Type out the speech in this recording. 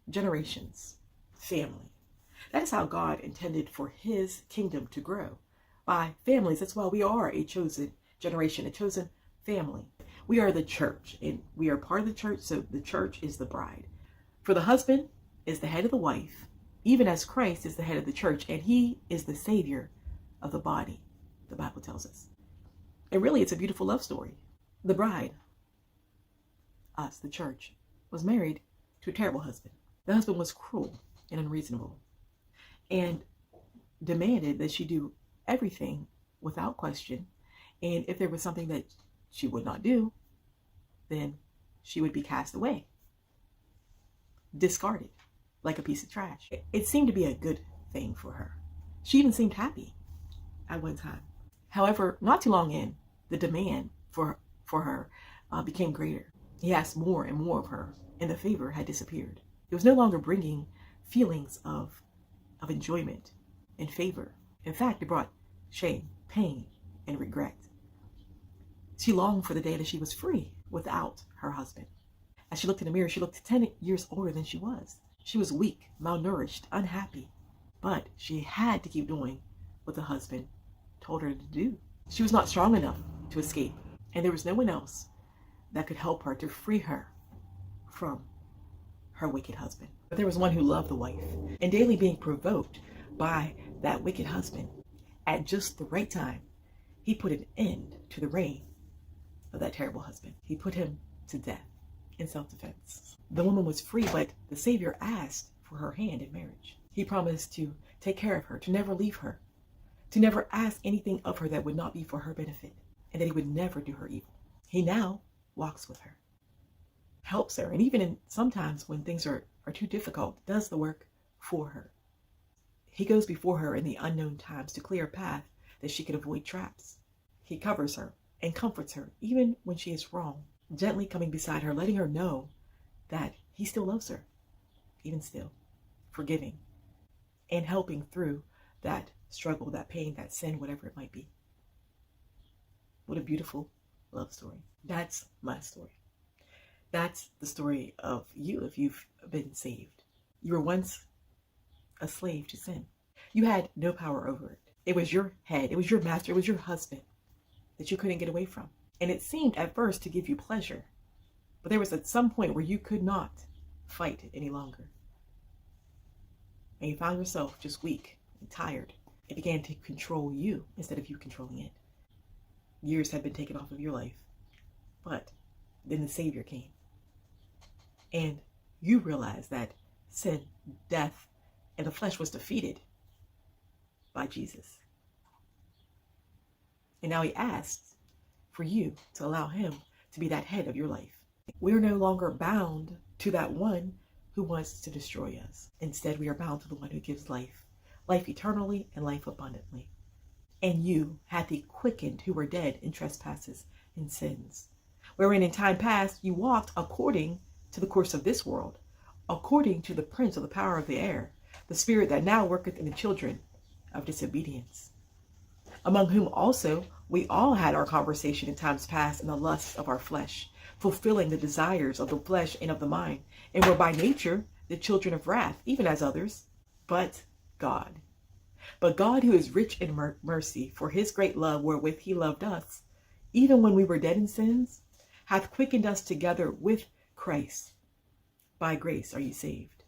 generations, family. That is how God intended for his kingdom to grow, by families. That's why we are a chosen generation, a chosen family. We are the church, and we are part of the church, so the church is the bride. For the husband is the head of the wife, even as Christ is the head of the church, and he is the savior of the body, the Bible tells us. And really, it's a beautiful love story. The bride, us, the church, was married to a terrible husband. The husband was cruel and unreasonable and demanded that she do everything without question. And if there was something that she would not do, then she would be cast away, discarded like a piece of trash. It seemed to be a good thing for her. She even seemed happy at one time. However, not too long in, the demand for her became greater. He asked more and more of her, and the favor had disappeared. It was no longer bringing feelings of enjoyment and favor. In fact, it brought shame, pain, and regret. She longed for the day that she was free without her husband. As she looked in the mirror, she looked 10 years older than she was. She was weak, malnourished, unhappy, but she had to keep doing what the husband told her to do. She was not strong enough to escape, and there was no one else that could help her to free her from her wicked husband. But there was one who loved the wife, and daily being provoked by that wicked husband, at just the right time, he put an end to the reign of that terrible husband. He put him to death in self-defense. The woman was free, but the Savior asked for her hand in marriage. He promised to take care of her, to never leave her, to never ask anything of her that would not be for her benefit, and that he would never do her evil. He now walks with her, helps her, and even sometimes when things are too difficult, does the work for her. He goes before her in the unknown times to clear a path that she can avoid traps. He covers her and comforts her even when she is wrong, gently coming beside her, letting her know that he still loves her, even still, forgiving and helping through that struggle, that pain, that sin, whatever it might be. What a beautiful love story. That's my story. That's the story of you if you've been saved. You were once a slave to sin. You had no power over it. It was your head, it was your master, it was your husband that you couldn't get away from. And it seemed at first to give you pleasure, but there was at some point where you could not fight it any longer. And you found yourself just weak and tired. It began to control you instead of you controlling it. Years had been taken off of your life, but then the Savior came. And you realized that sin, death, and the flesh was defeated by Jesus. And now he asks for you to allow him to be that head of your life. We are no longer bound to that one who wants to destroy us. Instead, we are bound to the one who gives life, life eternally and life abundantly. And you hath he quickened who were dead in trespasses and sins, wherein in time past you walked according to the course of this world, according to the prince of the power of the air, the spirit that now worketh in the children of disobedience, among whom also we all had our conversation in times past in the lusts of our flesh, fulfilling the desires of the flesh and of the mind, and were by nature the children of wrath, even as others. But God, who is rich in mercy, for his great love wherewith he loved us, even when we were dead in sins, hath quickened us together with Christ. By grace are you saved,